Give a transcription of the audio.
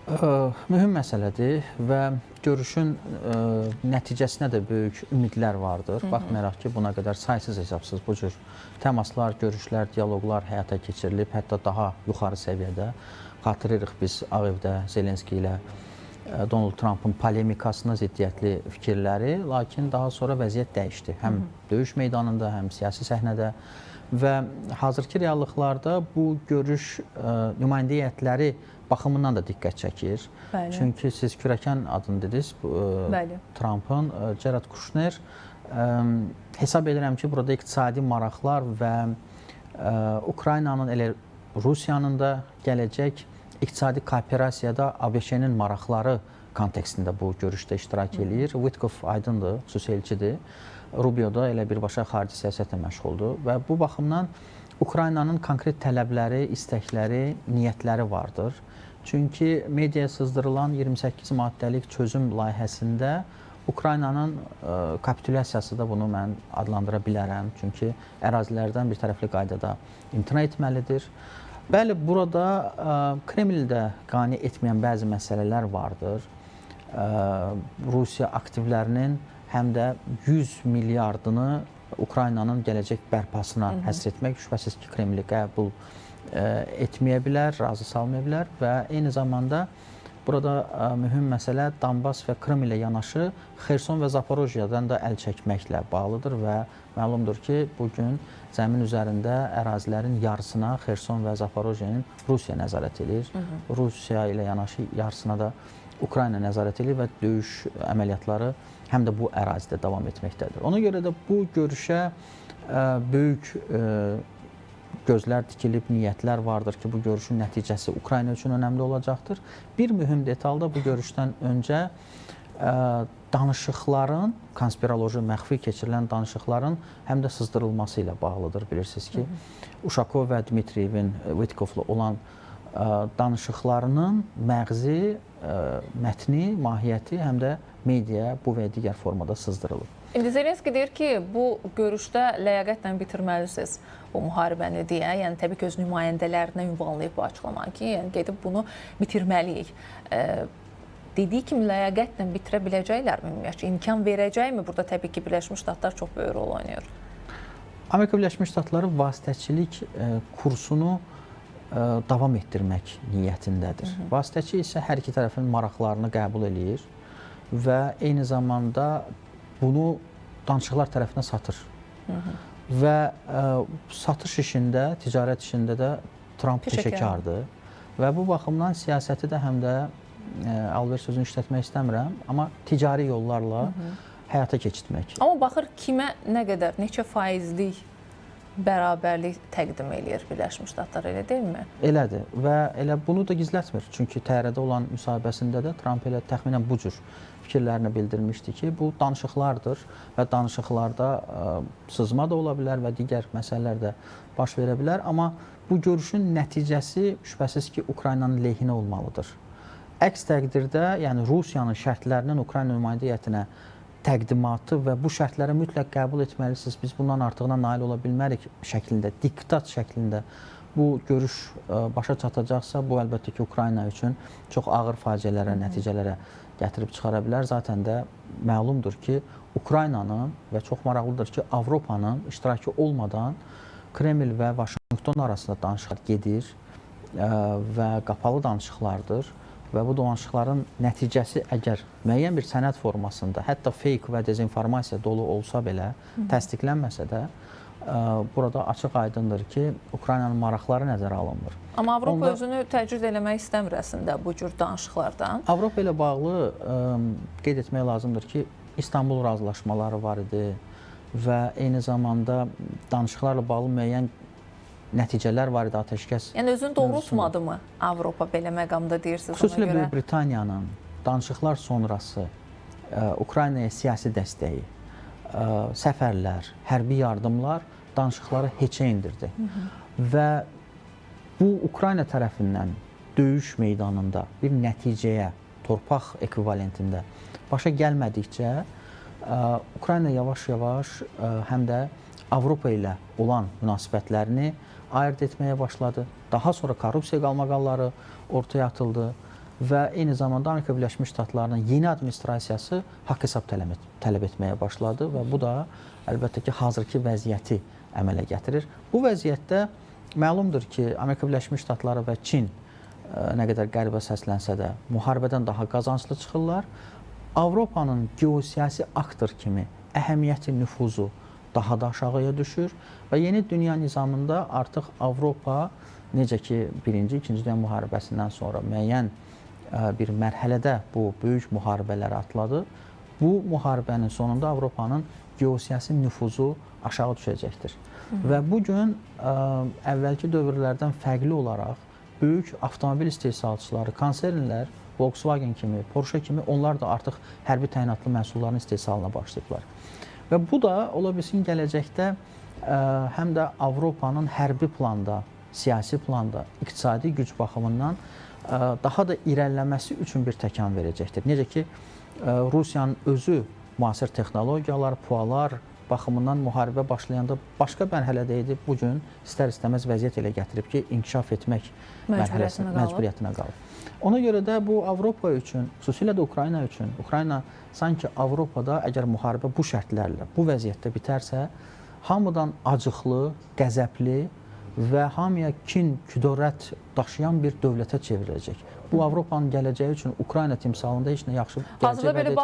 Mühüm məsələdir və görüşün nəticəsinə də böyük ümidlər vardır. Baxmayaraq ki, buna qədər saysız hesabsız bu cür təmaslar, görüşlər, dialoqlar həyata keçirilib, hətta daha yuxarı səviyyədə. Xatırlayırıq biz Ağ Evdə Zelenski ilə Donald Trumpın polemikasına ziddiyyətli fikirləri, lakin daha sonra vəziyyət dəyişdi. Həm döyüş meydanında, həm siyasi səhnədə və hazırki reallıqlarda bu görüş nümayəndə heyətləri baxımından da diqqət çəkir. Bəli. Çünki siz kürəkən adını dediniz, Trumpın, Jared Kushner. Hesab edirəm ki, burada iqtisadi maraqlar və Ukraynanın, elə Rusiyanın da gələcək iqtisadi kooperasiyada ABŞ-nin maraqları kontekstində bu görüşdə iştirak edir. Witkoff aydındır, xüsusi elçidir. Rubio da elə birbaşa xarici siyasətlə məşğuldur və bu baxımdan Ukraynanın konkret tələbləri, istəkləri, niyyətləri vardır. Çünki mediaya sızdırılan 28 maddəlik çözüm layihəsində Ukraynanın kapitulyasiyası da bunu mən adlandıra bilərəm. Çünki ərazilərdən bir tərəfli qaydada imtina etməlidir. Bəli, burada Kremldə qane etməyən bəzi məsələlər vardır. Rusiya aktivlərinin həm də 100 milyardını Ukraynanın gələcək bərpasına həsr etmək şübhəsiz ki, Kremli qəbul etməyə bilər, razı salmaya bilər və eyni zamanda burada mühüm məsələ Donbas və Krım ilə yanaşı Xerson və Zaporojyadan da əl çəkməklə bağlıdır və məlumdur ki, bugün zəmin üzərində ərazilərin yarısına Xerson və Zaporojyanın Rusiya nəzarət edir. Rusiya ilə yanaşı yarısına da Ukrayna nəzarət edir və döyüş əməliyyatları həm də bu ərazidə davam etməkdədir. Ona görə də bu görüşə böyük gözlər dikilib, niyyətlər vardır ki, bu görüşün nəticəsi Ukrayna üçün önəmli olacaqdır. Bir mühüm detal da bu görüşdən öncə danışıqların, konspiroloji məxfi keçirilən danışıqların həm də sızdırılması ilə bağlıdır. Bilirsiniz ki, Uşakov və Dmitriyevin Witkoffla olan danışıqlarının məğzi, mətni, mahiyyəti həm də mediaya bu və digər formada sızdırılıb. İndi Zelenski deyir ki, bu görüşdə ləyaqətlə bitirməlisiniz bu müharibəni deyə, yəni təbii ki, öz nümayəndələrinə ünvanlayıb bu açıqlamanı ki, yəni gedib bunu bitirməliyik. Dediyi kimi ləyaqətlə bitirə biləcəklərmi ümumiyyətlə? İmkan verəcəkmi? Burada təbii ki, Birləşmiş Ştatlar çox böyük rol oynayır. Amerika Birləşmiş Ştatları vasitəçilik kursunu davam etdirmək niyyətindədir. Vasitəçi isə hər iki tərəfin maraqlarını qəbul eləyir və eyni zamanda bunu danışıqlar tərəfinə satır. Və satış işində, ticarət işində də Trump peşəkardır. Və bu baxımdan siyasəti də həm də alver sözünü işlətmək istəmirəm, amma ticari yollarla həyata keçirtmək. Amma baxır kimə nə qədər, neçə faizlik bərabərlik təqdim eləyir Birləşmiş Ştatlar, elə deyilmi? Elədir və elə bunu da gizlətmir. Çünki TR-də olan müsahibəsində də Trump elə təxminən bu cür fikirlərini bildirmişdi ki, bu danışıqlardır və danışıqlarda sızma da ola bilər və digər məsələlər də baş verə bilər. Amma bu görüşün nəticəsi şübhəsiz ki, Ukraynanın lehinə olmalıdır. Əks təqdirdə, yəni Rusiyanın şərtlərinin Ukrayna nümayəndə heyətinə təqdimatı və bu şərtləri mütləq qəbul etməlisiniz, biz bundan artığına nail ola bilmərik şəklində, diktat şəklində bu görüş başa çatacaqsa, bu əlbəttə ki, Ukrayna üçün çox ağır faciələrə, nəticələrə gətirib çıxara bilər. Zaten də məlumdur ki, Ukraynanın və çox maraqlıdır ki, Avropanın iştirakı olmadan Kreml və Vaşinqton arasında danışıqlar gedir və qapalı danışıqlardır. Və bu danışıqların nəticəsi əgər müəyyən bir sənəd formasında, hətta fake və dezinformasiya dolu olsa belə, təsdiqlənməsə də, burada açıq aydındır ki, Ukraynanın maraqları nəzərə alınmır. Amma Avropa özünü təcrid eləmək istəmir əslində bu cür danışıqlardan. Avropa ilə bağlı qeyd etmək lazımdır ki, İstanbul razılaşmaları var idi və eyni zamanda danışıqlarla bağlı müəyyən nəticələr var idi, atəşkəs. Yəni özünü doğrultmadı mı Avropa belə məqamda deyirsiniz? Xüsusilə Böyük Britaniyanın danışıqlar sonrası Ukraynaya siyasi dəstəyi, səfərlər, hərbi yardımlar danışıqları heçə indirdi. Və bu Ukrayna tərəfindən döyüş meydanında bir nəticəyə, torpaq ekvivalentində başa gəlmədikcə Ukrayna yavaş-yavaş həm də Avropa ilə olan münasibətlərini ayırt etməyə başladı. Daha sonra korrupsiya qalmaqalları ortaya atıldı və eyni zamanda Amerika Birləşmiş Ştatlarının yeni administrasiyası haqq hesab tələb etməyə başladı və bu da əlbəttə ki, hazırki vəziyyəti əmələ gətirir. Bu vəziyyətdə məlumdur ki, Amerika Birləşmiş Ştatları və Çin nə qədər qəribə səslənsə də müharibədən daha qazanclı çıxırlar. Avropanın geosiyasi aktor kimi əhəmiyyəti, nüfuzu daha da aşağıya düşür və yeni dünya nizamında artıq Avropa necə ki, Birinci, İkinci Dünya müharibəsindən sonra müəyyən bir mərhələdə bu böyük müharibələri atladı. Bu müharibənin sonunda Avropanın geosiyasi nüfuzu aşağı düşəcəkdir. Və bugün əvvəlki dövrlərdən fərqli olaraq böyük avtomobil istehsalçıları, konsernlər, Volkswagen kimi, Porsche kimi onlar da artıq hərbi təyinatlı məhsulların istehsalına başlayıblar. Və bu da ola bilsin gələcəkdə həm də Avropanın hərbi planda, siyasi planda, iqtisadi güc baxımından daha da irəliləməsi üçün bir təkan verəcəkdir. Necə ki, Rusiyanın özü müasir texnologiyalar, pualar baxımından müharibə başlayanda başqa mərhələdə idi. Bugün istər-istəməz vəziyyət elə gətirib ki, inkişaf etmək məcburiyyətinə qalıb. Ona görə də bu Avropa üçün, xüsusilə də Ukrayna üçün, Ukrayna sanki Avropada əgər müharibə bu şərtlərlə, bu vəziyyətdə bitərsə, hamıdan acıqlı, qəzəbli və hamıya kin, küdurət daşıyan bir dövlətə çevriləcək. Bu Avropanın gələcəyi üçün Ukrayna timsalında heç nə yaxşı gələcək vəd etmir.